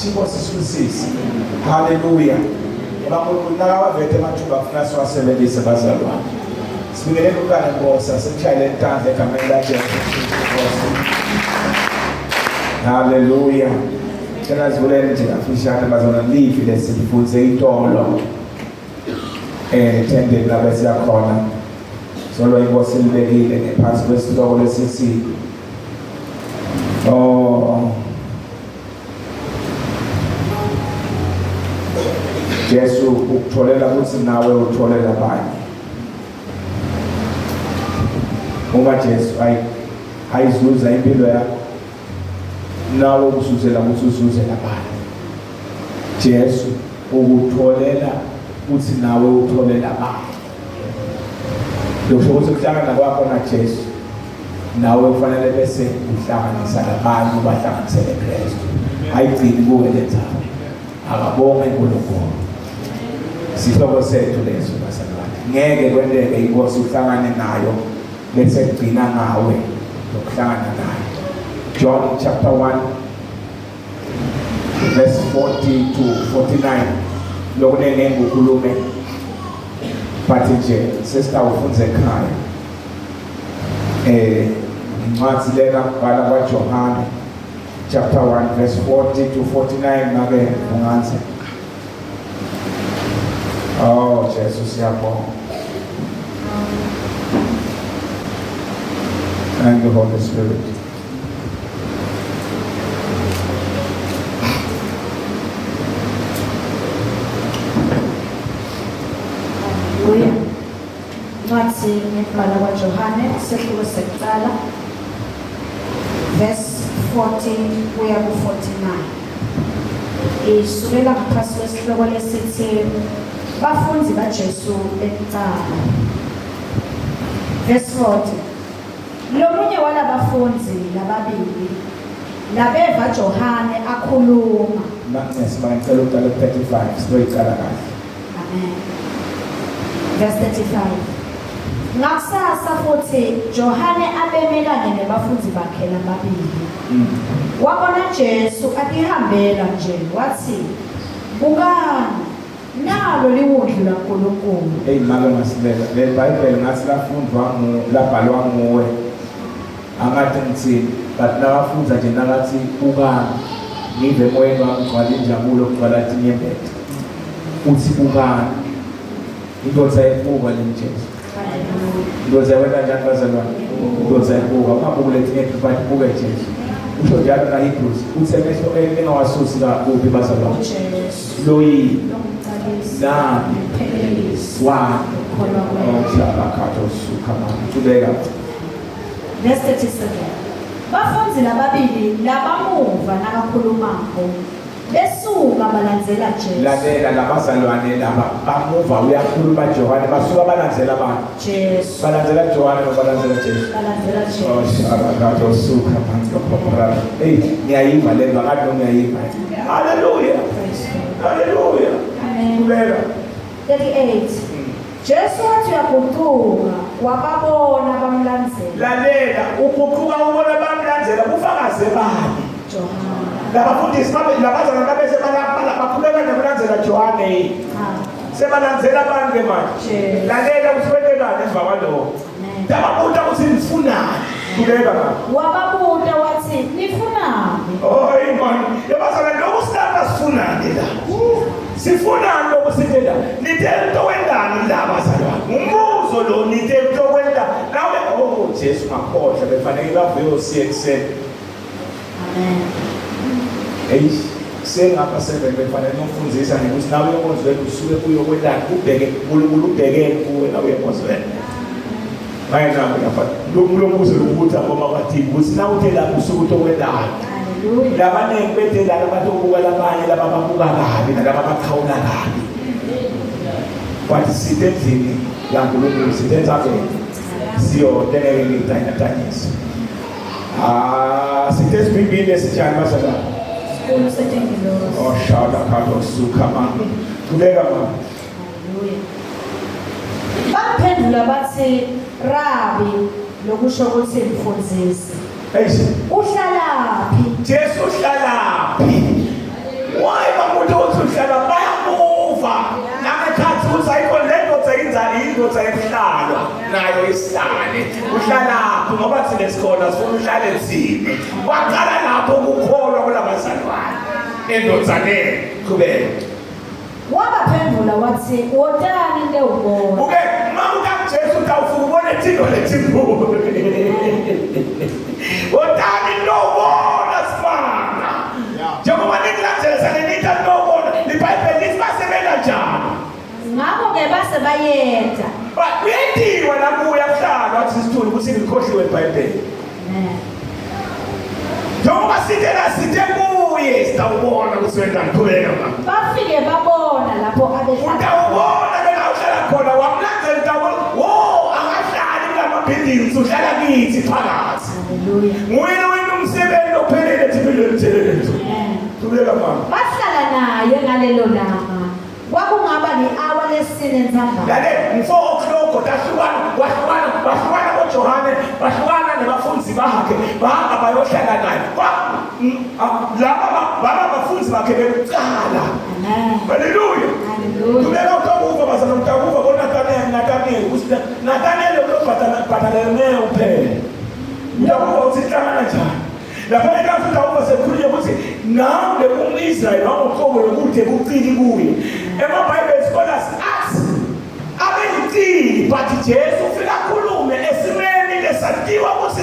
Inkosi sibusize. Hallelujah. Ngoba vete amathuba afuna siwasebenzise bazalwane. Sibingelele ukana Nkosi asechayele intandla egameni laJesu. Hallelujah. Tena zivuleni nje afishane bazona live lesifunze itolo. Tendeni labe siyakhona. Solo Inkosi libekile ngephansi kwesihloko lesisi. Jesu ukutholela ukuthi nawe utholela abanye. Uma Jesu ayizuza impilo yakho, nawe usuzela ukuthi uzuzela abanye. Jesu ukutholela ukuthi nawe utholela abanye. Lokho ukuthi ukuhlangana kwakho na Jesu, nawe kufanele bese uhlanganisa labanye ubahlanganisele Kristu. Ayigcini kuwe lenzalo. Akabonge uNkulunkulu. Sihloko sethu leso basalwane. Ngeke kwendeke Inkosi uhlangane nayo bese kugcina ngawe lokuhlangana naye. John chapter 1 verse 40 to 49. Lokunene ngokhulume. Bathi nje sister ufunze ekhaya. Incwadi lena kubhala kwaJohane chapter 1 verse 40 to 49 make unganze. Oh Jesus siyabonga. Thank you Holy Spirit. Hallelujah. Incwadi nebhala kwaJohane sekulo sekuqala verse 40 kuya ku-49. Isukela ngaphasi kwesihloko lesithi bafundzi baJesu bekuqala. Verse 40. Lomunye walabafundzi lababili labeva Johane akhuluma. Ngicela uqale 35 sizoyiqala kahle. Amen. Verse 35. Ngakusasa futhi Johane abemelane nebafundzi bakhe lababili. Wabona Jesu atihambela nje wathi, "Bukani, nalo liwundlu laNkulunkulu." Hey mama masilela. Le Bible ngathi lafundwa labhalwa nguwe. Angathi ngitsini, but nabafundza nje nakathi bukani. Nive moyeni wami ugcwala injabulo ugcwala inyembezi. Uthi bukani. Indoda ebuka lenjesu. Indoda wena njani bazalwane? Indoda ebuka ungabuka letinye but buke Jesu. Usho njalo na Hebrews uthi emehlo engawasusi kakubi bazalwane. Loyi nami wami omhlabakato sukamani tubeka. Verse 37. Bafundzi lababili labamuva nakakhulumako besuka balandzela Jesu. Lalela labazalwane laba bamuva uyakhuluma Johane basuka balandzela abantu. Jesu. Balandzela Johane nobalandzela Jesu. Balandzela Jesu. Omhlabakato sukamani lokhobrana. Hey ngiyayiva le ngakade ngiyayiva. Hallelujah. Hallelujah. Amen. Tubeka. 38. Jesu wathi uyaguquka wababona bamlandzela. Lalela uguquka ubona bamlandzela kufakaze bani? Johane. Labafundisi labazalwane babese bakhuleka nokulandzela Johane. Sebalandzela abantu ke manje. Lalela usibelekane emva kwalokho. Dababuta ukuthi nifunani. Tubeka manje. Wababuta wathi nifunani? Oh imani. Yabazalwane lokhu sithatha sifunani la. Sifunani lokhu sithela. Nithele into wendani la bazalwane. Umbuzo lo nithele into wenda. Nawe Jesu makhohle befanele bavuye usiyekuseni. Amen. Hey, sengapha 7 befanele nomfundisa ukuthi nawe uyenkonzo wethu usuke kuyokwendani ubheke uNkulunkulu ubheke kuwe nawe uyenkonzo wethu. Manje nawe lapha lombuzo ukuthi aboma bathi ukuthi nawe uthela usuke utokwendani. Hallelujah. Labanenge bedela abantu obuka labanye laba babuka kabi nalaba bakhawula kabi. Wathi sitenzini yaNkulunkulu sitenza kahle. Siyo teneke ngitanyatanyisa. Sitezi Biblia sijani bazalwane. Oh shada kato suka mami. Tubeka mami. Hallelujah. Baphendula bathi, "Rabi," lokusho ukuthi mfundisi. Hey. Uhlalaphi? Jesu uhlalaphi? indodza yemhlalo nayo isihlale uhlalaphi ngoba thina sikhona sifuna uhlale nzima waqala lapho ukukholwa kulabazalwane endodzaneni qhubeka wabaphendula wathi wotani into ubona uke mama kaJesu utawufuka ubone thino lethimbulo wotani into ubona sifana njengoba nikulandzela nenithi into ubona iBhayibheli lithi basebenza njani ngakho-ke base bayenda kuyentiwa nakuya kuhlalwa athi isithuli ukuthi ngikhohliwe iBhayibheli njengoba sithe kuye sitawubona ukuthi wena ngiqhubeka bafike babona lapho utawubona bela uhlala khona wamlandzela utawubona angahlali kulamabhilidings uhlala kithi phakathi nguyena wena umsebenzi ophelele empilweni zethu qhubeka mama bahlala naye ngalelo langa kwakungaba li-hour lesine ntambama lalela 4 o'clock bahlukana koJohane bahlukana nabafundisi bakhe bahamba bayohlala naye laba abafundi bakhe bekuqala haleluya kumele utakuva bazana utakuva koNathaniel ukuthi Nathaniel lokubhatalene uphele utakuva ukuthi hlangana njani lapho enkafika utakuva sekhuluye ukuthi nawe umIsrael wawuqobo lokude kuqili kuye emaBhayibheli scholars athi abelitili but Jesu ufika khulume esimeni lesatiwa ukuthi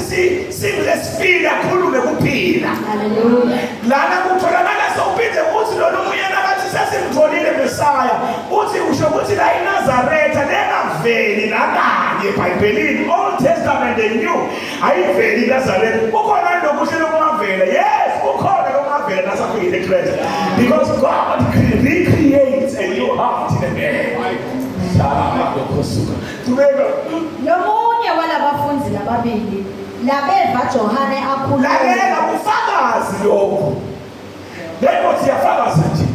simlesifika khulume kuphila haleluya lana kutholakala sowuphinde ukuthi lo muyena bathi sesimtholile Mesaya uthi usho ukuthi la iNazaretha lengaveli nakanye eBhayibhelini Old Testament and New ayiveli iNazaretha ukhona lokuhle lokungavela yes ukhona lokungavela nasafike eChrist because God recreates a new heart in a man lomunye walabafundi lababili labeva Johane akhuluma lalela ufakazi lokho lebo siyafakaza nje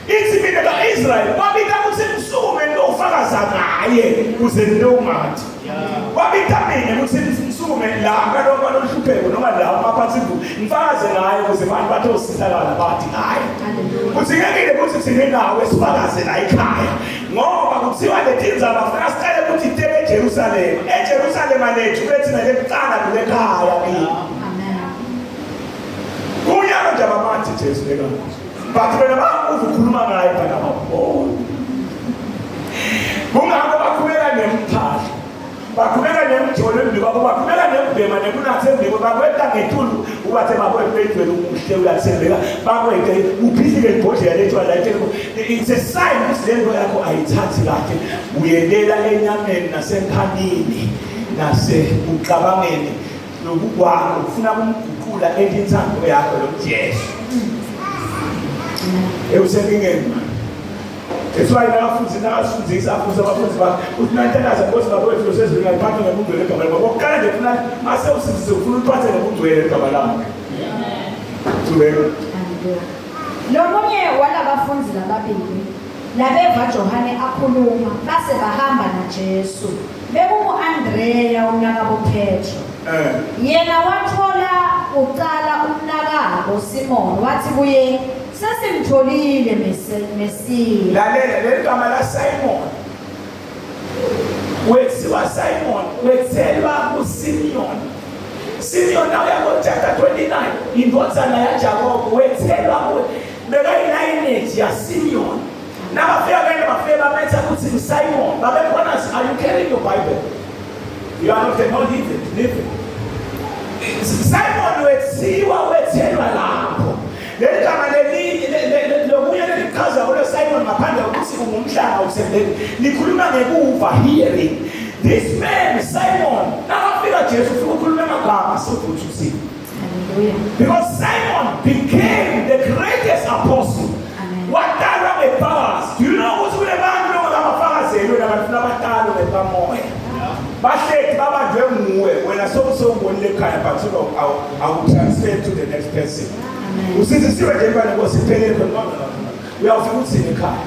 ithi mina kaIsrael wabika ukuthi msukume ndofakaza ngaye kuze ndomathi wabika mina ukuthi msukume la kaloko lohlupheko noma la maphathivu mfakaze ngaye kuze abantu bathosisakala bathi hayi kuthi ngeke ukuthi sine nawe sifakaze la ekhaya ngoba kuthiwa letinzaba funa siqale ukuthi itebe eJerusalem lethu lethina lekuqala kulekhaya kimi kunyalo nje abamathi Jesu lekho but wena bakukhuluma ngaye bana babona kungakho bakhuleka nemphahla bakhuleka nemjolo endibako bakhuleka nembema nekunathe ndiko bakweta ngetulu ubathe bakwethelwe umuhle uyathembeka bakwete uphilile ibhodlela lethu alayithe it's a sign ukuthi lento yakho ayithathi kahle uyelela enyameni nasemkhanini nasekucabangeni lokukwakho ufuna kumguqula entando yakho loJesu ewusenkingeni that's why nakafundzisa abafundi bakhe uthi nantanaza nkosi bakwethu sezingayiphatha ngebungcwele egama lakho kokuqala nje funa mase usizise ufuna uphathe ngebungcwele egama lakho lomunye walabafundi lababili labeva Johane akhuluma base bahamba naJesu bekungu-Andreya umnakabo Petro yena wathola uqala umnakabo Simon wathi kuye sesimtholile Mesiya lalela legama la Simon wethiwa Simon wethelwa kuSimeon Simeon now yabo chapter 29 indodana yaJakobo wethelwa bekayilayinage ya Simeon nabafika kanye bafika bametha ukuthi Simon babebona are you carrying your Bible you are not living Simon wethelwa lapho legama lokuye lelichaza lo Simon ngaphandle ukuthi ungumhlanga usembeni likhuluma ngekuva hearing this man Simon nakafika Jesu ufika ukhuluma amagama sokuthi because Simon became the greatest apostle wadalwa ngephakazi do you know ukuthi kulebantu abafakazelo nabafuna abatalo bepamoya bahleki babanjwe nguwe wena sokusongoni lekhaya but I will transfer to the next person usithi siwe nje bani ngosiphelele no uyafika uthini ekhaya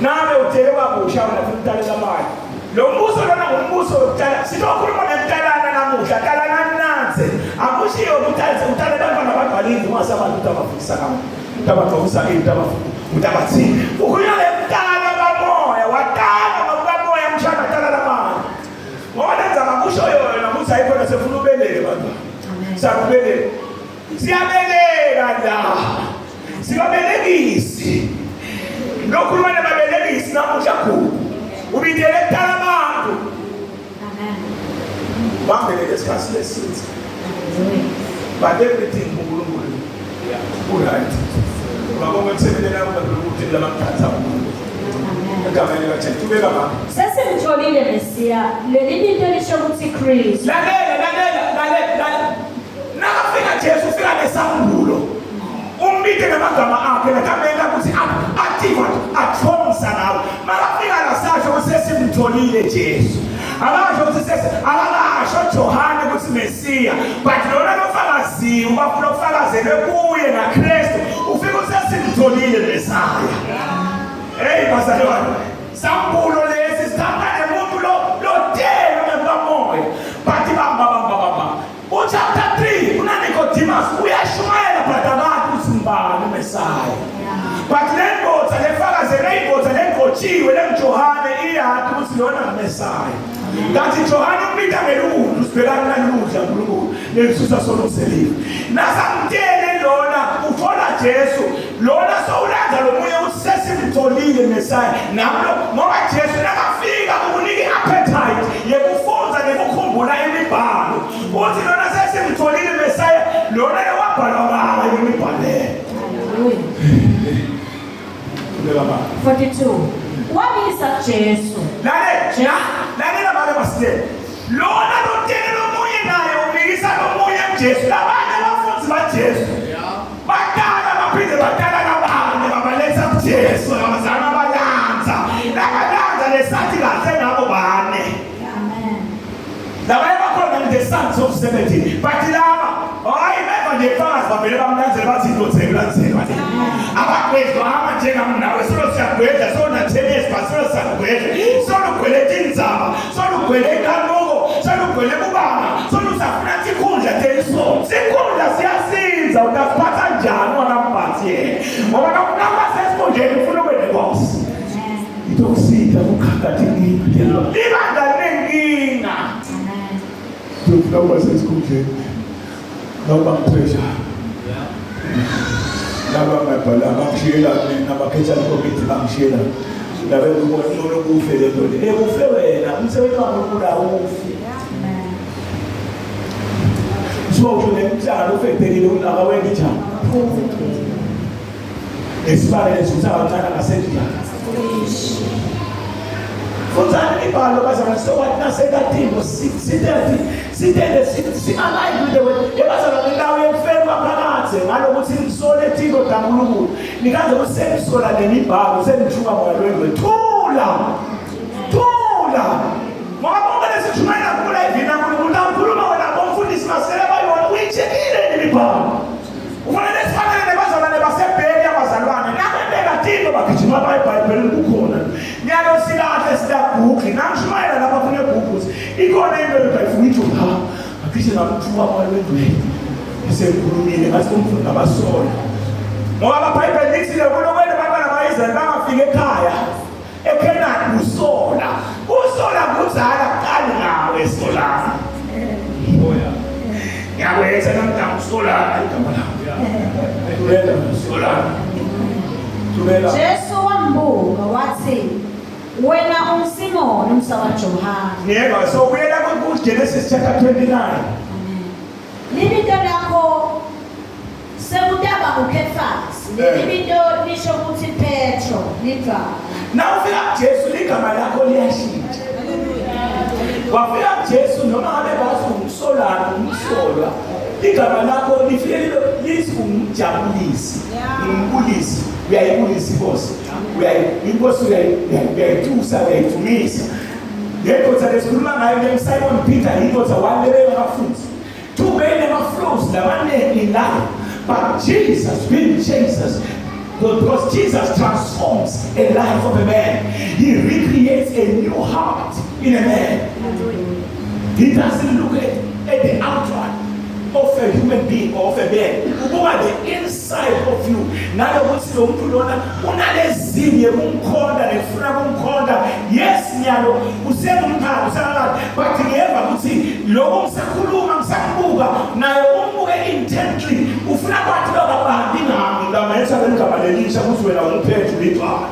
nawe uthele babusha wena futhi utalela mali lo mbuso lona ngumbuso wokuqala sitokhuluma ngemtalana namuhla talana nanze akushiyo ukuthi utalela abantwana abadalini ungasabantu abafisa kamu utabaxoxa into abafundi utabathi ukhuluma ngemtala kamoya watala kamoya Inzuzo ayikhona sefuna ubeleke bantwana. Sakubeleka. Siyabeleka la. Siyabelekisi. Lokhuluma nababelekisi namuhla khulu. Ubidele kuqala abantu. Amen. Bambeleke isikhathi lesinzi. But everything uNkulunkulu. Yeah. Alright. Ngakho ngikusebenza ukuthi lamaphatha umuntu. Sesimtholile Mesiya, leli into elisho ukuthi Kristu. Lalela. Nakafika Jesu ufika nesambulo. Umbike namagama akhe nakamela ukuthi active athomsa nawe. Makafika lasasho ukuthi sesimtholile Jesu. Akasho ukuthi akasho Johane ukuthi Mesiya, but lona lofakazi ubafuna ukufakazele kuye naKristu. Ufika ukuthi sesimtholile Mesaya. Hey, bazalwane, sambulo lesi sithatha nemuntu lo telo ngemoya. Bathi bamba. Chapter 3 kuna Nicodemus uyashumayela phakathi usimbani uMesaya. But lengoza lengotshiwe lenJohane iyathi ukuthi lona uMesaya. Ngathi Johane umbita ngelulu sibhekana naludla uNkulunkulu lelisusa solomseliwe. Nasamtele lona uthola Jesu. Lona sowulandza lomunye usesimtholile Mesaya. Namlo ngoba Jesu nakafika ukunika appetite yekufunza nekukhumbula imibhalo. Uthi lona sesimtholile Mesaya, lona lewabhalwa ngayo imibhalo. Hallelujah. 42. Wabisa Jesu. Lalela bale basile. Lona lotene lomunye naye umikisa lomunye Jesu. Labanye abafundi baJesu. Bakala baphinde bakala kabane babaletha kuJesu abazana abalanza. Labalanza lesathi kahle ngabo bane. Amen. Labanye bakhona the sons of 70. But laba ayimeva nje fast babele bamlanzela bathi into zelanzela. Abakwezwa ama njengamnawe solo siyagwedla sona tennis basolo siyagwedla solo gweleta indzaba solo gweleta lokho solo gwele kubanga solo safuna sikhundla teliso sikhundla siyasinza utaphatha njani wanambathi ngoba nakuna sesikhundleni ufuna ube neboss itokusida kukhakhathi ngiphelelo libanga lenkinga ufuna ube sesikhundleni ngoba pressure laba mabhala abashiyela mina bakhetha committee bangishiyela labe ubona ukufe le nto le kufe wena umsebenzi wakho ufi amen so kunemhlalo ufephelile unakawenza njani esibale lesithatha ngasenjani Fonzani ibalo bazana so what na sedathimo sitende si-align with the word ebazana indawo yemfema phakathi ngalokuthi nisole thiko kaNkulunkulu nikaze kusemsola nemibhalo senithuka moya lwethu thula ngoba bonke lesithumela kulo ivina uNkulunkulu ukhuluma wena bomfundisi masele bayona uyichekile nemibhalo ufanele sifanele nebazana nebasebheli abazalwane nabebeka thiko bagijima bayiBhayibheli kukhona nyalo silahle sidaguqi nangishumayela lapha fune guquthi ikhona into ebeyifuna ha akhishe namthuka moya lwethu esekhulumile ngasimfundo abasola ngoba abaBhayibheli lithi lokulokwena abantwana bayizela bangafika eKhenani usola kuzala qali ngawe esolana ngiyakwenza namhlanje usolana igama lakho tulela usolana Jesu wambuka wathi wena umSimoni umsawa Johane. Yebo so kuyela ku Genesis chapter 29. Amen. Libito lakho sekutaba uKefas. Libito lisho ukuthi Petro ligama. Nawufika Jesu ligama lakho liyashintsha. Wafika Jesu noma ngabe bathi umsolana umsolwa igama lakho lifike lithi umjabulisi umbulisi uyayibulisa inkosi inkosi uyayithusa uyayithumisa ngenkosi lesikhuluma ngayo ngeSimon Peter inkosi walebeka abafundi tubene amaflows labaneni la but Jesus being Jesus because Jesus transforms a life of a man. He recreates a new heart in a man. He doesn't look at the outward. of a human being or of a man. Ubuka the inside of you. Nalo kuthi lo muntu lona unalezinye kumkhonda nefuna kumkhonda. Yes nyalo usekumphaka usakala but ngiyeva ukuthi lokho ngisakhuluma ngisakubuka naye umbuke intently ufuna kwathi lokabambi ngami ngamenza ngegama lelisha ukuthi wena ungiphethe libhala.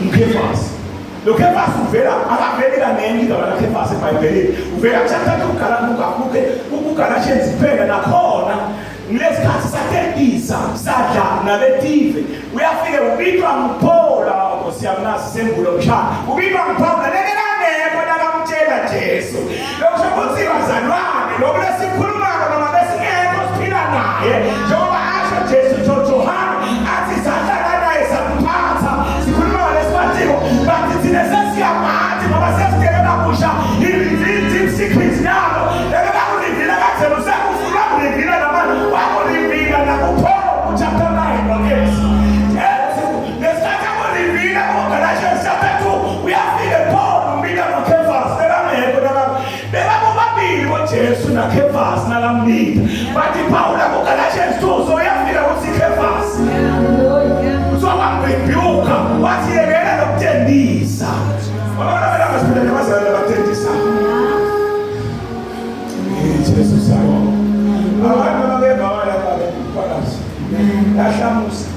Ukhefasi. Lo khefasi uvela akaveli kanengi igama la khefasi eBhayibhelini. Uvela chapter 2 uGalatians phela nakhona ngesikhathi sakendisa sadla nabetive uyafike ubitwa ngiphola nkosiyamnasi sembulo mshana ubitwa ngiphola lekelane nakamtshela Jesu lokho ukuthi bazalwane lokho lesikhuluma noma besingekho siphila naye njengoba asho Jesu Johana athi sadla naye samphatha sikhuluma ngalesibatiko bathi thina sesiyamathi ngoba sesitela kusha i secret nalo lekelakuvila kathelo sekufuna ukuvila nabantu wakulivila nakupho chapter 9 okay lesithatha kulivila ngoGalatians chapter 2 uyafika Paul umbika noKephas bekabobabili ngoJesu naKephas nakamnika bathi Paul ngoGalatians 2 so uyafika kuSiKephas so wamrebuka wathi yekela lokutendisa wabona belamasipila nemazala lokutendisa Jesus sayo abantu babebawala phakathi lahlamusa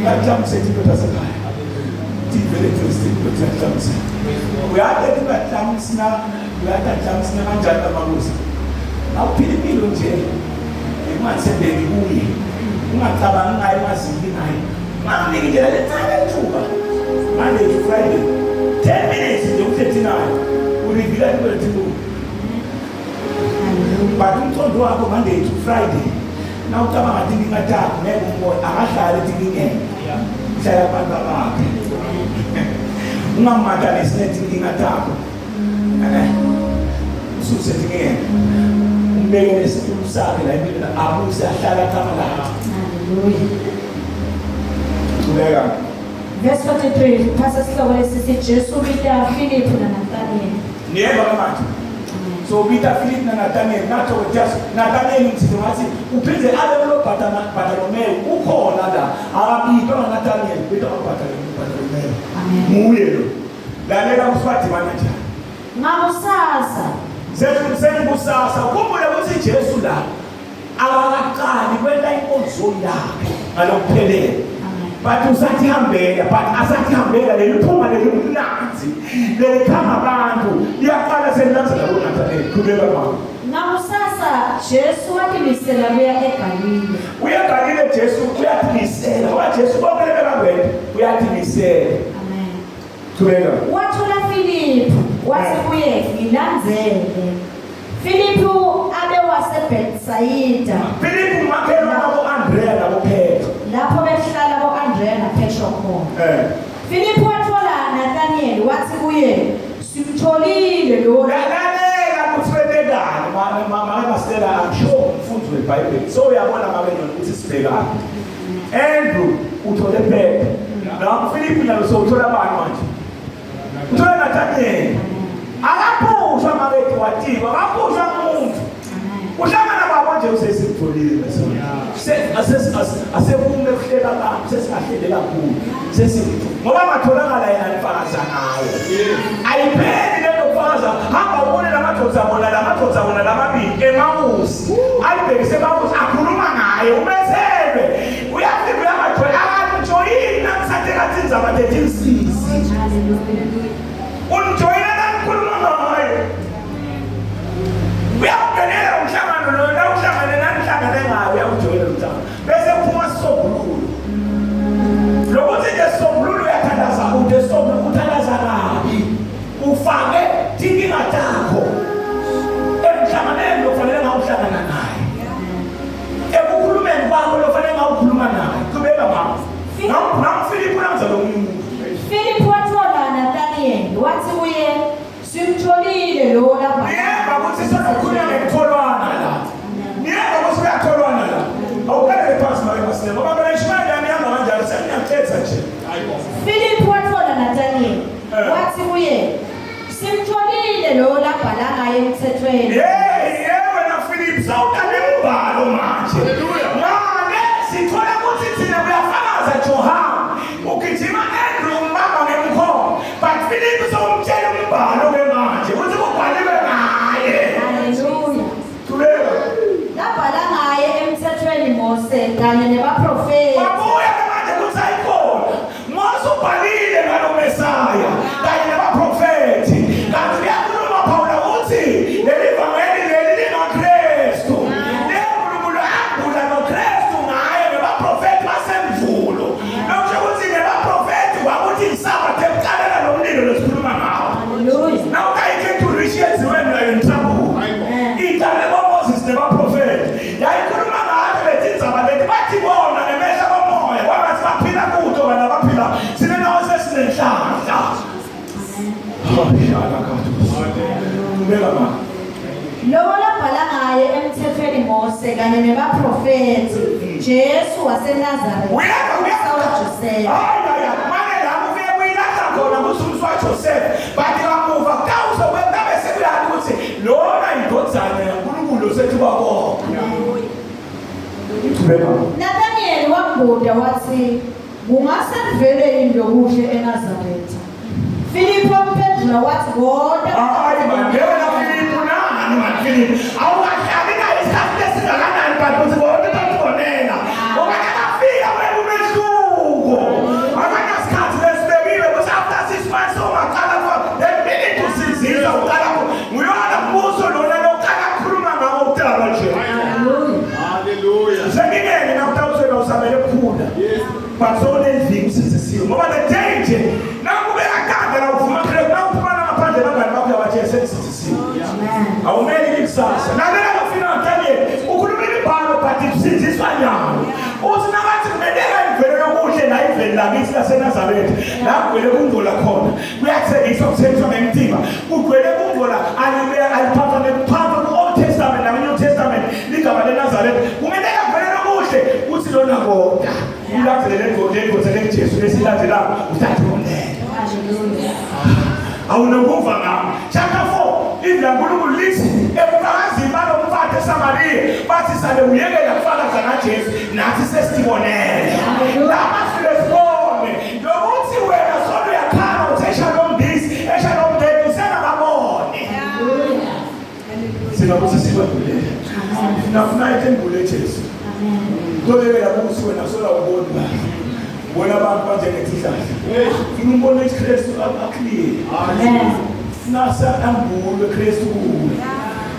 lahlamusa into tasekhaya tivele Christian ukuthi lahlamusa uyathe lahlamusa lahlamusa kanjani amabuza awuphila impilo nje ungathembeki kuye ungacabangi ngayo ungazingi ngayo mamnike nje lethana ethuba Monday to Friday 10 minutes nje uthethi nayo urivila into but umthondo wakho Monday to Friday na ucabanga ngathi ngingathatha ngeke umbone akahlala ethi ngingene hlala abantu bakhe ungamata nesinethi ngingathatha ususe ngingene umbeke nesitulo sakhe la impilo abuse ahlala kamala hallelujah kubeka verse 43 pastor sihloko lesithi Jesu ubita Philip naNathaniel niye manje so ubita Philip naNathaniel nathi just Nathaniel mthini wathi uphinde abe lo Bartholomew ukhona la akabitwa naNathaniel ubita Bartholomew amen muye lo lalela usibathi manje ngakusasa sengusasa ukhumbule ukuthi Jesu la akaqali kwenta inkonzo yakhe ngalokuphelele but usathi hambela but asathi hambela leliphuma lelimnanzi lelikhama abantu liyaqala selenza labo Nathaniel qhubeka mama ngakusasa Jesu wathimisela kuya eGalile uyaGalile Jesu uyathimisela waJesu bonke bangwena uyathimisela amen qhubeka wathola Philip wathi kuye ngilandzele Philip abe waseBethsaida Philip makhelwa nabo Andrea nabo Petro lapho behlala boAndrea naPetro khona Philip wathola Nathaniel wathi kuye simtholile lo lalela kuthwebekani mama masela akusho umfundi weBhayibheli so uyabona ngabe ukuthi sibheka Andrew uthole Petro la Philip nalo so uthola abantu manje uthola Nathaniel akaphuzwa mabethu wathiwa akaphuzwa umuntu uhlangana babo nje usesimtholile asekume kuhlela abantu sesingahlele kakhulu sesithi ngoba matholakala yena alifakaza nayo ayipheli lento kufaza hamba ubone lamadodza bona lamabili eMawusi ayibhekise eMawusi akhuluma ngaye umethebe uyafika uyamathola akajoyini nakusathi kathi ngizabathetha insisi unjoyina nakukhuluma ngaye uyawugenela umhlangano lo la uhlangane nanhlangane ngayo uyawujoyina umhlangano bese kuphuma sombululo lokuthi nje sombululo uyathandaza ude sombululo uthandaza kabi ufake inkinga takho emhlanganeni lofanele ngawuhlangana naye ekukhulumeni kwakho lofanele ngawukhuluma naye qhubeka mama Philip ulamza lo muntu Philip wathola Nathaniel wathi kuye simtholile lo lapha yebo ukuthi sokukhuluma ngekholwana la yebo ukuthi uyakholwana la awukale phansi manje masele ngoba phela ishimali yami ihamba kanjalo seniyakhetha nje Philip wathola Nathaniel wathi kuye simtholile lo lapha la ngaye emthethweni yebo Isawuta nembalo manje. Ngane sithola ukuthi thina uyafakaza John. Ukithima Andrew mama ngemkhomo. But Philip uzomtshela umbhalo ke manje. Uthi kubhaliwe ngaye. Hallelujah. Thuleka. Labhala ngaye emthethweni Mose kanye nebaprofeti. Babuya manje kusayikhona. Mose ubhalile ngalo Mesaya kanye nabaprofeti. Kanti uyakhuluma Paul uthi leli vangeli leli linoKristu. Lenkulunkulu ambula noKristu ngaye nabaprofeti basemvulo. Lokho ukuthi nabaprofeti bakuthi isabathe kuqala nomlilo lesikhuluma ngawo. Hallelujah. Now I came to Richards when we are in trouble. Igama Moses nabaprofeti. Yayikhuluma ngayo bethi inzabalethi bathi bona ngemehla komoya kwabathi baphila kudo bana baphila sine nawo sesinenhlanhla. Lokho labhala ngaye emthethweni Mose kanye nebaprofeti Jesu waseNazaretha. Joseph. Manje la ufike kuyilahla khona kusumswa Joseph. Bathi kamuva kawuzo wentabe sekuyani ukuthi lona indodana yaNkulunkulu sethu kwakho. Nathaniel wambuza wathi kungase kuvele into kuhle eNazaretha. Philip wamphendula wathi kodwa hayi mandela na Philip nani maphilip awukahlali naye isikhathi lesingakanani bantu kodwa bathonela okakafika wena umehluko akanasikhathi lesibekile ukuthi after 6 months ongaqala for the minute usizisa uqala nguyona mbuso lona lokuqala kukhuluma ngawo ukutala nje. Hallelujah. Sengingene na utawusela usamele kukhula. But so lezimo sizisiwe ngoba the danger nakubeka kade la uvuma khona nawuphuma ngaphandle nabani bakho yabathi sesizisiwe. Awumeli ikusasa. Nalela ngafina Daniel ukhuluma imibhalo but isiziswa nyalo. Uthi nabathi kumedela imvelo yokuhle la imvelo la ngithi laseNazaretha la kugwele kungola khona. Kuyathengisa ukuthengiswa ngemthimba. Kugwele kungola aliphatha nephatha ku-Old Testament na New Testament ligama leNazaretha. Kumedela imvelo yokuhle uthi lona kodwa. Ulandzelele ngozele Jesu lesilandelayo uthathe umnene. Awunokuva ngam. Chapter 4 iNkulunkulu lithi ebufakazini balomfati eSamariya bathi sale uyekela kufakaza ngaJesu nathi sesibonele. Laba sibone lokuthi wena solo uyakhala uthi shalom this shalom that usengabone. Singabuthi sibonele. Nafuna ithembule Jesu. Tolebela ukuthi wena sola ubona bona abantu banjengetihlahla funa umbone iKristu akliye nasa ambulo Kristu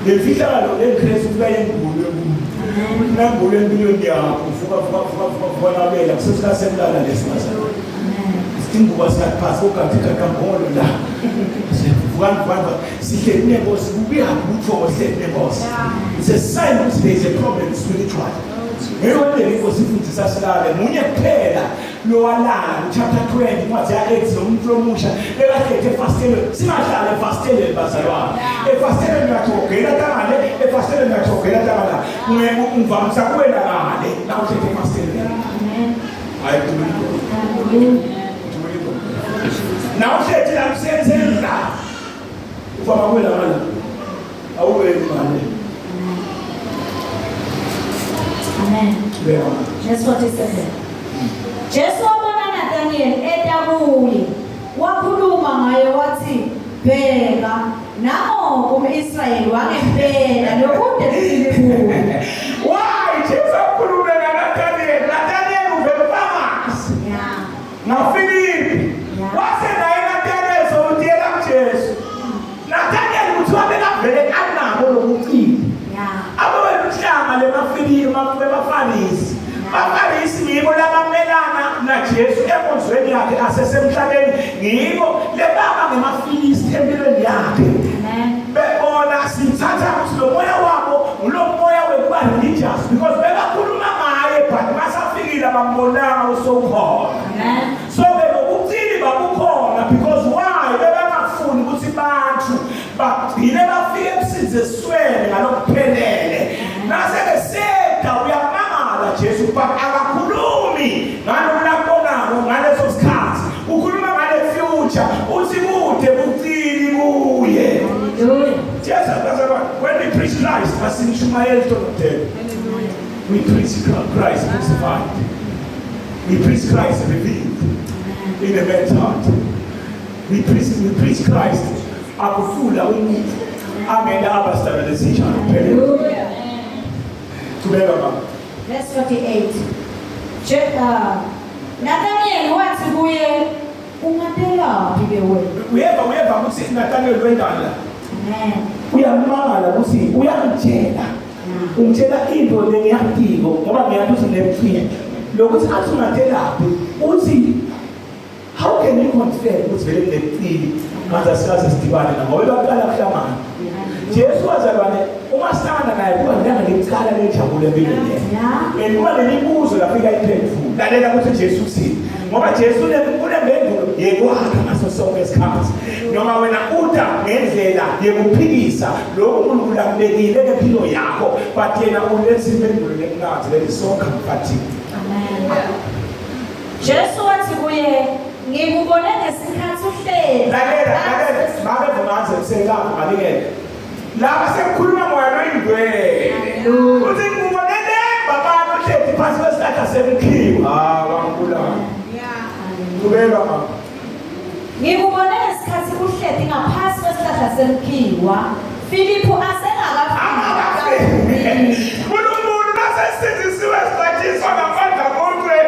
lefihlalo leKristu kuyayengulo nambulo empilweni yakho uvuka nabela kusesikasemlala lesimazalo sidinga ukwasiphasa ugathika kangolo la sivuka sihleli nenkosi kubuyaphi uthobo sihleli nenkosi. It's a sign that there is a problem spiritually. Ngeke inkosi futhi sasilale munye kuphela lowalala chapter 20 incwadi ya-8 nomuntu omusha ekakhethe efasteleni singahlala efasteleni bazalwane efasteleni uyathogela tangale efasteleni uyathogela tangala ungivamisa kuwena ngale na ukhethe efasteleni hayi kumini na ukhethe la kusenzeni la ufama kuwela ngala awuweli ngale. Amen. That's what he said. Jesu wabona Nathaniel edabuye wakhuluma ngaye wathi bheka namo kumIsrayeli wangempela lokude kulikhulu. Why Jesu wakhuluma naNathaniel? Nathaniel ubefamasi. Na Philip. Wase naye Nathaniel sokuthiyela kuJesu. Nathaniel uthi wabeka vele anabo lokucila. Abaweluhlanga lebafarisi. Bafarisi ngibo labamelana naJesu emonzweni yakhe asesemhlabeni ngibo lebaba ngemafilisti empilweni yakhe. Bebona sithatha ukuthi lo moya wabo ulo moya wekuba religious because bebakhuluma ngaye but masafikile bambonanga usokhona. So bekuthini babukhona because why bebangafuni ukuthi bantu bagcine bafike ebusizesweni ngalokuphelele. Nase beseda uyamangala Jesu but akakhulumi ngalokubonako ngaleso sikhathi. Ukhuluma ngale future uthi kude bucili kuye. Yes, when we preach Christ We preach Christ crucified. We preach Christ revealed in a man's heart. We preach Christ. Akufula umuntu amele abastabilization. Verse 48. Nathaniel wathi kuye ungadelaphi ke wena? Uyeva ukuthi Nathaniel wendala. Amen. Uyamangala ukuthi uyangitshela. Ungitshela into lengiyadiko ngoba ngiyathi usinephini. Lokuthi athi ungadelaphi uthi how can you confess ukuthi vele kunephini manje sikaze sidibane ngoba baqala kuhlangana. Jesu wazalwane uma sihlangana naye kuba ngicala lejabule empilweni. Uma lemibuzo lafika iphendula. Lalela ukuthi Jesu uthini. Ngoba Jesu unempendulo yekwakha ngaso sonke isikhathi. Noma wena uda ngendlela yekuphikisa lokho uNkulunkulu akubekile empilo yakho, but yena ulethe impendulo lemnqathi lelisonke mfathini. Amen. Jesu wathi kuye ngikubone ngesikhathi uhleli. Lalela babe vumanze msengapha balingeke. Laba sekukhuluma ngoyalo indwele. Uthi ngibone baba uhleli phansi kwesihlahla semkhiwa. Wangibulala. Kubelwa mama. Ngikubone ngesikhathi uhleli ngaphansi kwesihlahla semkhiwa. Philippu asengakafiki. Umuntu nasesizisiwe sibathiswa ngamandla konke.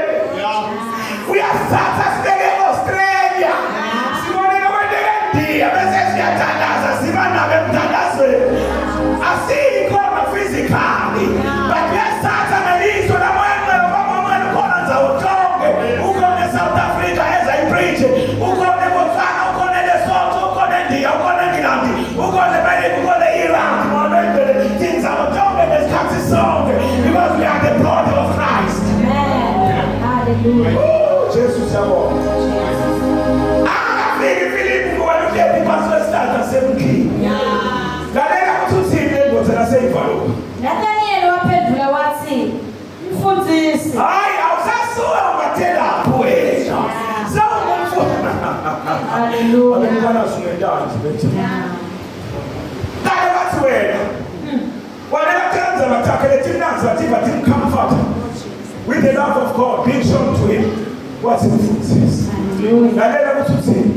Uyasatha sibeke Australia. Sibone nokwendeka ndiya bese siyathandaza siba nabe emthandazweni. Asikho physically. But uyasatha ngelizwi lamoya ngoba khona nzawo zonke. Ukhona South Africa as I preach. Ukhona eBotswana, ukhona eLesotho, ukhona eNdiya, ukhona eNgilandi, ukhona eMelika, ukhona eIran, ukhona eNzawo zonke ngesikhathi sonke. Because we are the body of Christ. Amen. Hallelujah. Jesus siyabonga. Akafiki Philippu ngoba uhleli phansi kwesihlahla semkhiwa. Lalela ukuthi uthini endoda seyivalo. Nathaniel waphendula wathi, "Mfundisi." Hayi awusasuka ungadelaphi wena. Sawumfuna. Hallelujah. Abantwana sungendanzi bethu. Kale bathi wena. Wena kanza bathakele timnanzi bathi comfort with the love of God being shown to him. What's mfundisi? Lalela ukuthi uthini?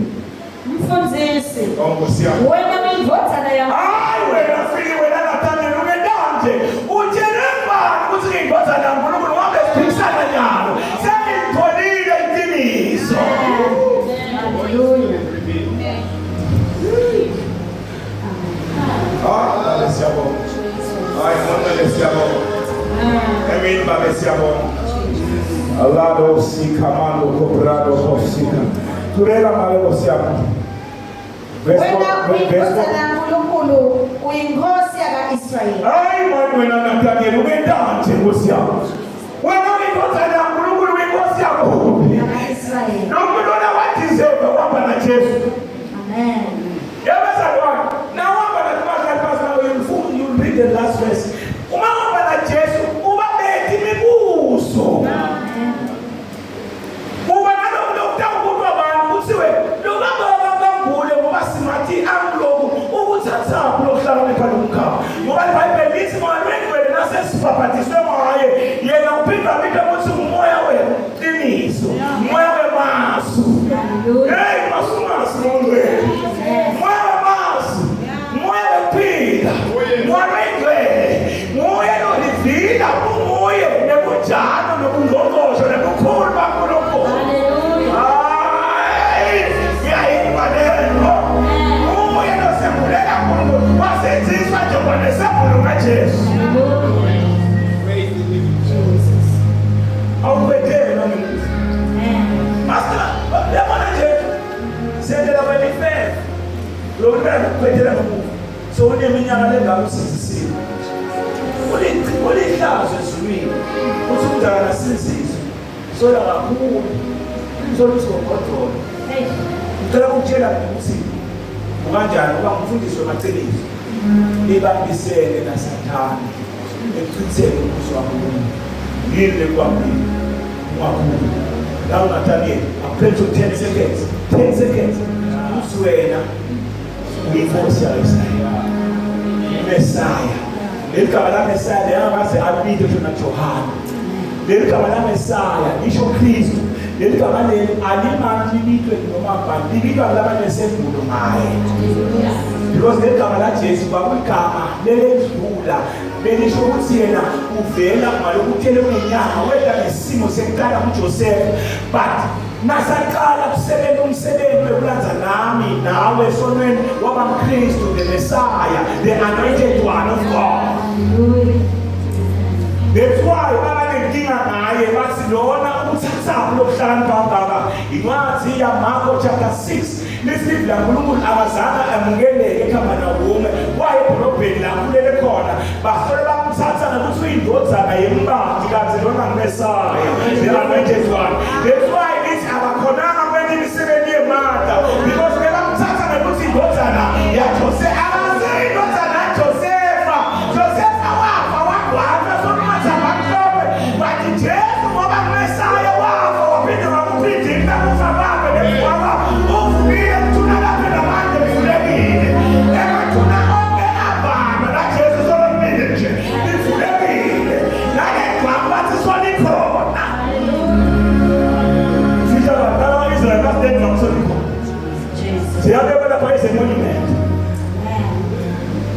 Mfundisi. Ngosiyami. Wena uyindodana yami. Hayi wena fiki wena Nathaniel ungedanje. Utshele bani ukuthi ngiyindodana kaNkulunkulu ngabe siphikisana njalo. Sengitholile iqiniso. Hallelujah. Ah, siyabonga. Hayi ngomele siyabonga. Amen baba siyabonga. Allah dosika mando cobrado dosika. Turela male dosiyama. Wena uyindodana kaNkulunkulu, uyinkosi yaka-Israyeli. Hayi manje wena Nathaniel ungedanje Nkosi yami. Wena uyindodana kaNkulunkulu uyinkosi yakho. Yaka-Israyeli. Nomuntu wadeserve ukuhamba naJesu. Amen. Yabazalwane, nawuhamba naBazali bazalwane you read the last verse. Uma uhamba naJesu ubabethe imibuzo. Uba nalokho lokutawukuthi abantu kuthiwe lokubangule ngoba simathi angiloku ukuthathaphi lokuhlakanipha lomkhaba. Ngoba iBhayibheli lithi malwengwele nasesibhabhatiswe ngaye yena uphinda ukuthi umoya weqiniso, umoya wemasu. Hey masumasu ngongwele. Moya wemasu, moya wephila, moya wengwele, moya nolivila, umoya nebunjalo nobungqongqosho nebukhulu baNkulunkulu. Hayi, ngiyayibhalela. Umoya nosembulela kuNkulunkulu wasenziswa njengoba nesembulu kaJesu. Awubhedele noma Master, yabona nje sendela welifele. Lokubona kuphethela ngomuva. So uneminyaka lengalo usizisile. Ulihlazo ezulwini. Uthi umdala sizizwe. Sola kakhulu. Sola usigogodolo. Ngicela ukutshela ukuthi ukanjani uba ngumfundisi wamaciniso. Ibambisene naSathane. Eqinisele ukuthi wakhuluma. Yini lekwamini. Wakhuluma. Now Nathaniel, I pray to 10 seconds. 10 seconds. Uswena. Uyinkosi yaIsrael. Messiah. leli gama la Messiah lengakaze abike thina Johana. Leli gama la Messiah lisho Kristu. Leli gama leli alimani libitwe noma ngubani, libitwa labanesembulo ngaye. Because leli gama la Jesu kwakuyigama lelendlula belisho ukuthi yena uvela ngalokuthele kwenyama weda nesimo sekuqala kuJoseph, but nasaqala kusebenza umsebenzi wokulanza nami nawe esonweni waba uKristu, the Messiah, the anointed one of God. That's why abanenkinga ngaye bathi lona uthathayo lokuhlala kangaka. Incwadi yaMarko chapter 6 lisithi la uNkulunkulu akazange amukeleke eKapernaum waye edolobheni la kulele khona basole bamthatha nokuthi uyindodana yembandi kanti lona nguMessiah, the anointed one. That's why it's abakhonanga kwenye imisebenzi yemandla, because bebamthatha nokuthi indodana yaJoseph, akaze indodana yaJosepha. Josepha wafa wagwaqwa sokumathi abamhlophe, but Jesu ngoba nguMessiah wafa waphinde wakuphindisa kufa bakhe nefwaba uvukile kuthunakaphe namanje mfulekile emathuna onke abantu la Jesu solomile nje mfulekile nangegwaqwa bathi solikhona. Sisha badala wa-Israel basideni bakusolikhona. Siyabekela pha izemonument.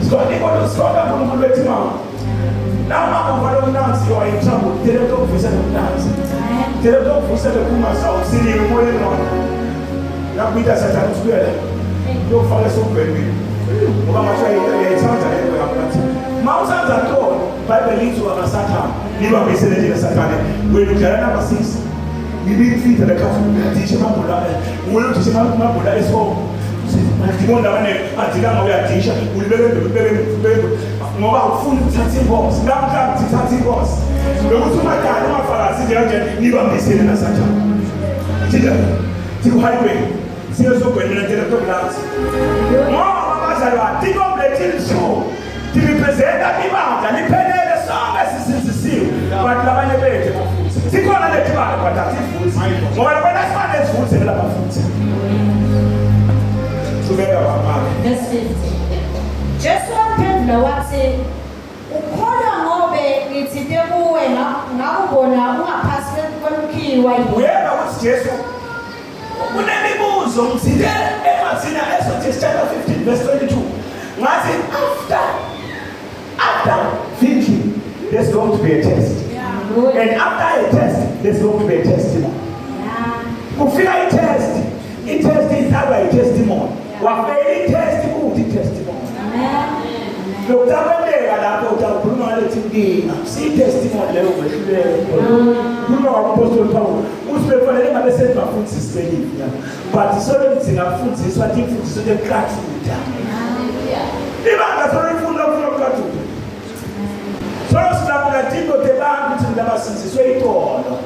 Sikoda uNkulunkulu wethi mama. Nawu mama uvale umnanzi wayemthambo delete ukuvusela umnanzi. Delete ukuvusela kumasa usiliwe emoyeni wakho. Nakubita Sathane usibuyele. Yofaka esokubhekile. Ngoba manje uyayithanda lento yakho. Mawusanza ntoni iBhayibheli lithi wakaSathane. Libambisele nje kaSathane. Wena udlala number 6. Ngibifitha lekhafu ngidishe mabhola. Wena udishe mabhola esoko. Ngibona abane adilanga uyadisha ulibeke ngoba ufuna ukuthatha inkosi. Namhlanje uthatha inkosi. Lokuthi umadala umafakazi nje kanje nibambisele naSathane. Thina sikuhighway siyosogwena nendlela yokulanza. Ngoba abazalwa tikomplete show. Tirepresenta ibandla liphelele sonke sisizisiwe. Abantu labanye bethu bafuthi. Sikhona lethi bana bathatha ifuthi. Ngoba labanye asifane ifuthi labafuthi. Jesu waphendula wathi ukholwa ngobe ngithinte kuwe ngakubona ungaphasi kwemkhiwa. Uyeba ukuthi Jesu unemibuzo ngithinte eMathina Exodus chapter 15 verse 22. Ngathi after thinking there's going to be a test. And after a test there's going to be a testimony. Kufika i-test is how a testimony. Wafeli test ukuthi testimony. Lokuthabeleka lapho utakhuluma lethi inkinga. Si testimony leyo kwehluleke. Kukhuluma kwaPostoli Paul. Usibefanele ngabe senza futhi sibelive. But solo singafundiswa imfundiso yekhathuta. Ibanga solo ifunda ukukhathuta. Solo silapha tiko tebantu ukuthi labasiziswe itolo.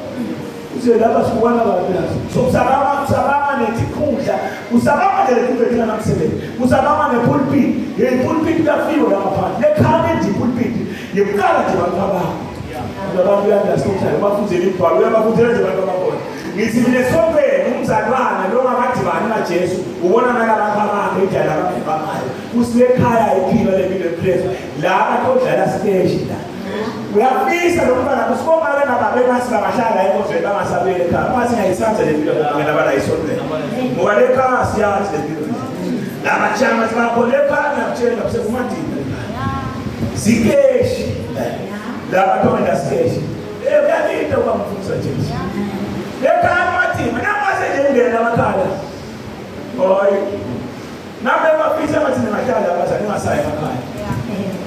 Laba sikubona abantu so usabama netikhundla usabama netikhundla namsebenzi usabama nepulpit yepulpit kafiwe lapha lekhaya ipulpit yekukala nje abantu abantu understand bafundele ibhalo uyabafundela nje abantu ababona ngithi mina sompeni umzalwana lo ngakadibani naJesu ubona nalaba abantu edala abafikayo usilekhaya iphilo lebile place la abantu odlala stage la uyafisa lokubana kusibonga ke nababe basibahlala ekozweni bangasabele ekhaya bathi ngiyisandla lempilo ngena bala isonto ngoba lekhaya siyazi lempilo laba chama sibakhole phana ngitshela kusekumadini sikeshi laba tonda sikeshi uyalita ukamfundisa Jesu lekhaya mathima namase nje ngena bakhala hoyi nabe bafisa bathi ngihlala abazali ngasaya ekhaya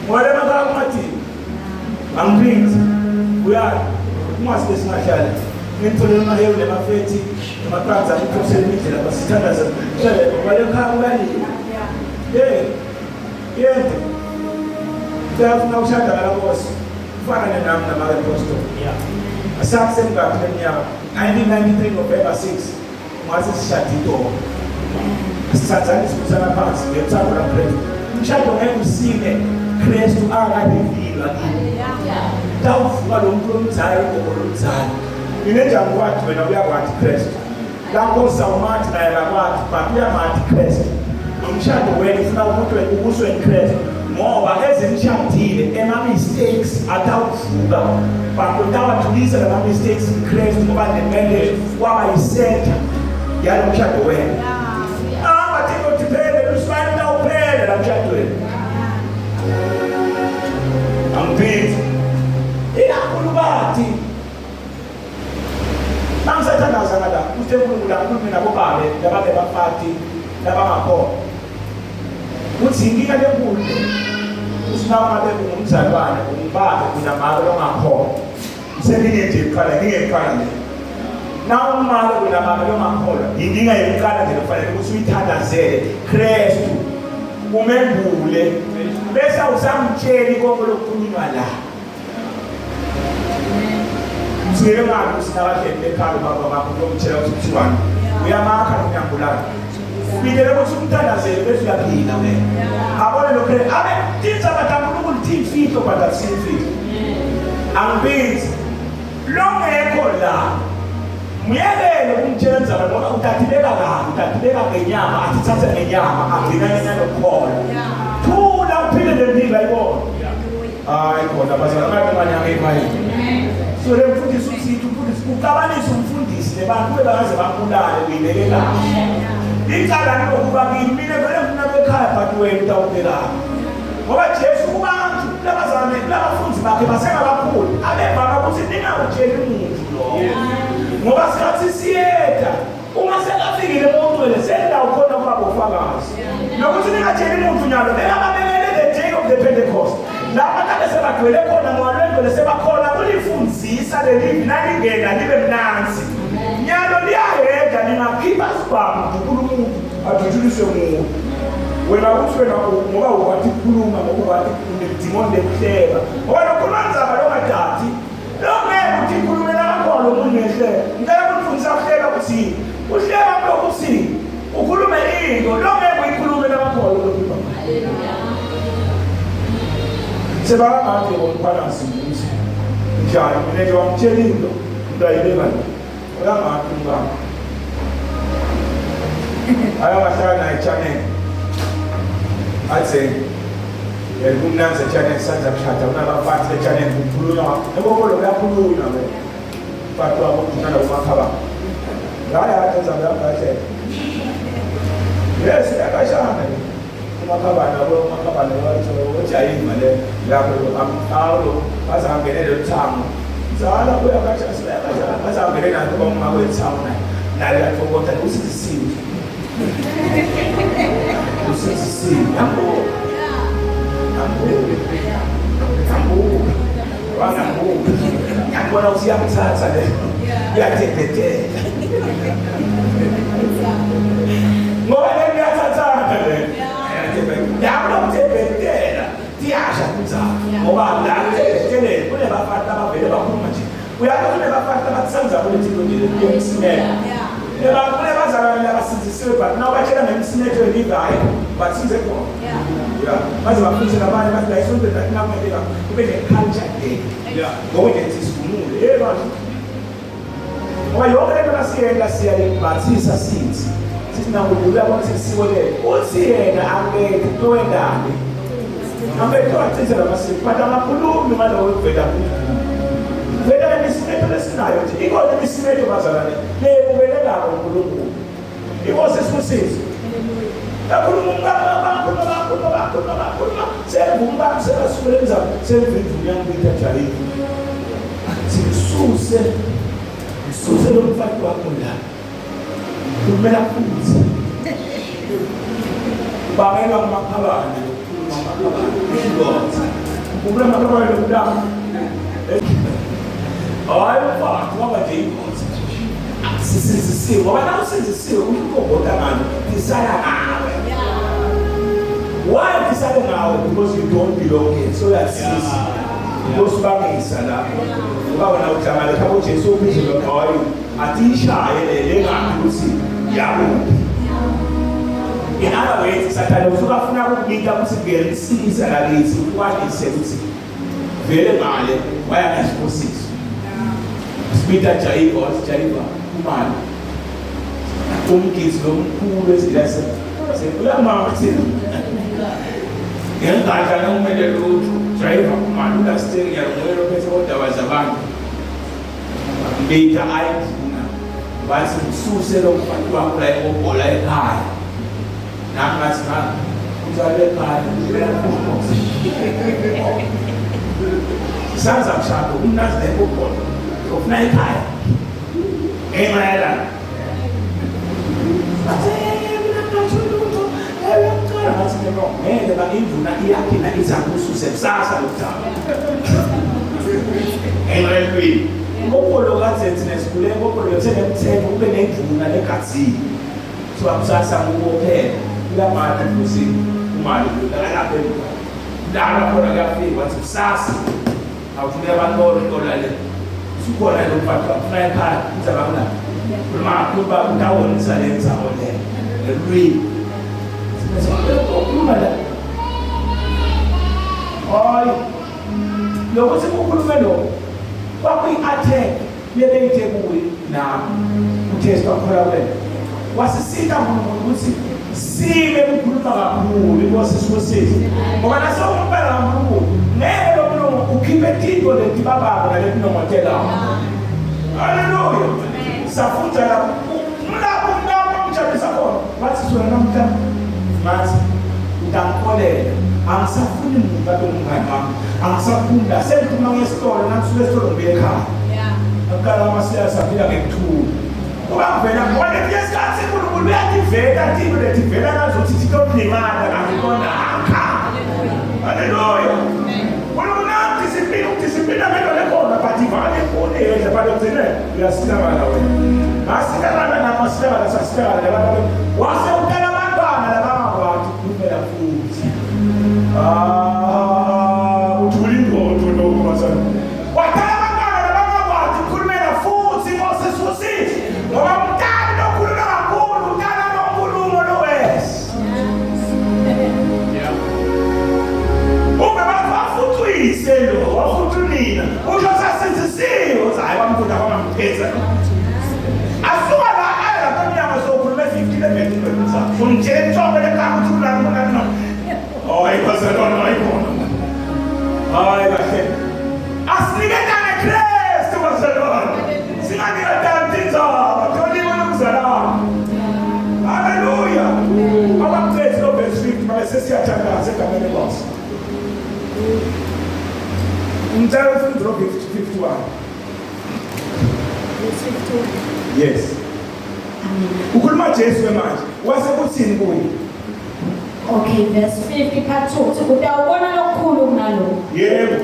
wale makhala mathima angiphinzi uyala umase singahlala ngitholela mahewu nemafethi nemaqanza ngikhophele indlela basithandaza hlale balekha ubani yente uyafuna ukushada ngalabosi ufana nenami namaapostoli asakse mngaphi leminyaka 1993 November 6 ngase sishada itoko sithathana isikhusana phansi ngethando laKristu umshado ngeke usine Kristu akabivilwa kimi tawuvuka lo muntu omzali ngokolomzali inenjani kwathi wena uyakwathi Kristu lapho uzawumathi naye akwathi but uyamathi Kristu nomshado wena ufuna ukuthi ubuswe Kristu ngoba ezimshadile ema-mistakes atawuvuka bakutawatulisa lama-mistakes Kristu ngoba nemele waba yisenta yalo mshado wena. Bathiko thiphele lusifane utawuphele la mshadweni. Angiphithi ikakhulukazi mangisathandaza ngala uthe uNkulunkulu akhulume nabobabe lababe bafati labangakhona uthi inkinga lenkulu usinawungabe ungumzalwane umbabe kunamalo longakhona mselinye nje iqala ngingeqala nje nawe umalo kunamalo longakhona inkinga yokuqala nje kufanele ukuthi uyithandazele Kristu umembule bese usamtsheli konke lokukhulunywa la. Mzwele ngabe usinabahlehle ekhaya baba bakho lokutshela ukuthi kuthiwani uyamakha unyambulana ubidele ukuthi umthandazele bese uyaphila wena abone lokho abe tinza batankulunkulu timfihlo batasimfihlo angibhizi longekho la muyekele ukumtshela nzaba ngoba utatibeka kabi utatibeka ngenyama atithathe ngenyama agcina ngenokukhola thula uphile lempilo ayibona hayi khona bazalakade manyanga emayini. So le mfundisi usithi ukabanisa umfundisi lebantu bebakaze bambulale uyibekela icala lokuba kimi vele mina bekhaya but wena utawubhekana ngoba Jesu kubantu labazane labafundi bakhe basengakakhulu abebhaka ukuthi ningawutsheli umuntu lo ngoba sikhathi siyeda uma sekafikile emontweni sendawo khona kuba bofakazi nokuthi ningatsheli umuntu nyalo bengababekele the day of the Pentecost lapha kade sebagcwele khona ngolwendle sebakhona kulifundisa lelivi nalingena libe mnanzi nyalo liyaheda lingakhipha sibhamu uNkulunkulu athuthukise umuntu wena uthi wena ngoba ukwathi ukukhuluma ngoba ukwathi unedimoni lehleba ngoba lokho manzaba longadadi longeke uthi ikhulumela kakhulu umuntu ngehle ngeke ukufundisa ukuhleba ukuthi uhleba lokho uthi ukhulume into longeke uyikhulumela kakhulu lokho. Sebaramati ngomphakathi ukuthi njani mina nje wamtshela into ndayibeka nje uyangathi ngami ayabahlala naye channel athe kumnanza channel sanza kushada unabafati channel kukhulunywa ebobolo kuyakhulunywa ke bathu abokuthandana kumakhaba ngaya athenza ngakahle yes yakashana makabana wathi ujayima le lapho amqalo bazangenele uthango zala uyakasha siyakasha bazangenele nathi bomma kwethango naye athokota usizisiwe ambo yabona ukuthi yamthatha le uyathethethe ngoba le uyathathana le yabona ukuthethetela tiyasha kuthaka ngoba la thethetele kunebafana abavele bakhuluma nje uyathi kunebafana abatsanza ukuthi nje kuyokusimela kune bazalwane abasizisiwe but naw batshela ngemisimetho elivayo bathize khona baze bafundise nabanye bathi la isonto lathi nakumele kube ne-culture day ngoba nje sisivumule bantu ngoba yonke lento lasiyenza siyayibathisa sithi nakuthi uyabona sisiko lelo uthi yena angeke towendane angeke wathethela amasiko but amakhulumi ngalowo wekuvela vela imisimetho lesinayo nje ikhona imisimetho bazalwane lebukelelako uNkulunkulu ikose sikusize yakhuluma sevumba sebasukule emzamo sevivunya ngita jayini sisuse lo mfati wakho la kumela futhi bangela kumakhabane ukula makhabane lokudama hayi mfati ngoba nje inkosi sisizisiwe ngoba nawe usizisiwe ukukhoboda ngani disala ngawe why disala ngawe because you don't belong here so yasisi usibangisa la ngoba wena uhlangana lapho Jesu uphezulu ngayo atishaye le ngaphi ukuthi yakuphi. In other words, Satan usukafuna ukubika ukuthi ngelisisa lalithi ukwalise ukuthi vele ngale wayakasiphosisa sibita jayiva kumali umgisi lomkhulu esilase sekulama kuthina Ngengada nokumele lutho driver kumalula steering yalungelo phethe kodaba zabantu later ayivuna bathi ususe lo mfantu wakho la ebhola ekhaya nami ngathi uzale ekhaya sanza mshado umnazi la ebhola ufuna ekhaya emayela ngeke bakindluna iyakhina izakususe kusasa lokuthatha enqelweni ngokolo kazethi nesikhule ngokolo yesenemthetho kube nemvuna legazini so akusasa ngokuphela kulamade futhi umali lapha ndala khona kuyafika wathi kusasa awufuneka abantu le sikhona lo mfana ufuna ekhaya uzabona kuba utawonisa lenza ole elweni hayi lokho sikukhulume lo kwakuyi-attack lebeyithe kuye nami uTestu akhola wena wasisita uNkulunkulu ukuthi sibe kukhuluma kakhulu inkosi sisithi ngoba nasokumpela kaNkulunkulu ngeke lo mlungu ukhiphe tito leti bababo naleti nomotelayo haleluya safunda lapho mlapho mjabulisa khona wathi sona namhla mathi utamkolela angisafuni umuntu atomngane wami angisafunda sengithuma ngesitolo namsuke esitolo ngibuye ekhaya akala amasiyasa saphila ngekuthula kuba ngivela ngoba lesikhathi uNkulunkulu uyativela tilo letivela nazothi sitokulimala ngakubona akha haleluya discipline amelo lekhona but ivale khona yedla bale gcine uyasikala wena asikala namasiyasa sasikala labantu wase utala abantwana labangakwazi ukuphela futhi uthula indodo lokumasana watala abantwana labangakwazi ukukhulumela futhi Moses usithi ngoba umntana lokhuluma kakhulu umntana nonkulumo lowesi ube bafuthuyise lo wafuthunina usho sasenzisiwe hayi wamfunda kwampheza asuka la ayela kwamnyama sokhuluma 50 lebethisa umtshele thombe lekhamu thulana hayi bazalwana ayibona hayi kahle asiniketane Kristu bazalwana singaniketane tinzaba toliwe lokuzalana haleluya abamthetho lo verse 50 mase siyathandaza egameni lenkosi umthetho ufundo lo 51 yes ukhuluma Jesu manje wasekuthini kuye okay verse 50 part 2 utawubona lokukhulu kunalo yebo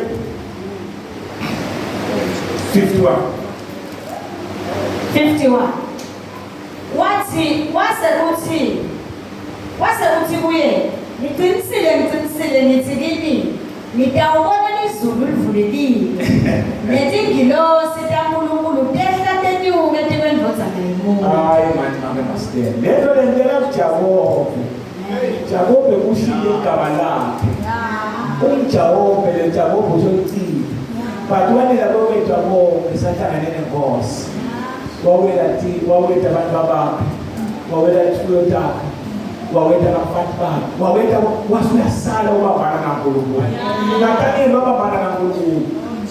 51 wathi wasekuthi kuye ngiqinisile ngithi kini ngitawubona izulu livulekile nezingilosi kaNkulunkulu tehla tenyuke tekwendvodza ngayimoya hayi manje master lento lentela Jakobe kushiye igama lakhe umJakobe le Jakobe usoyithi but wanela kwethu bonke sahlangane nenkosi wawela abantu babakhe wawela isifuyo takhe wawela abafati bakhe wawela wasuyasala ubabana kaNkulunkulu ngakanini babana kaNkulunkulu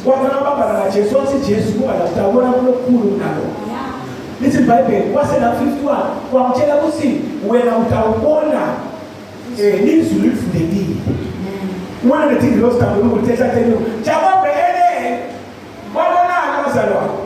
kwakona babana kaJesu wathi Jesu kuba lasitawubona kulokhulu nalo lithi iBhayibheli kwasela 51 kwamtshela ukuthi wena utawubona izulu livulekile wena nethi ngilosi kaNkulunkulu tehla tenu Jakobe wabonani abazalwane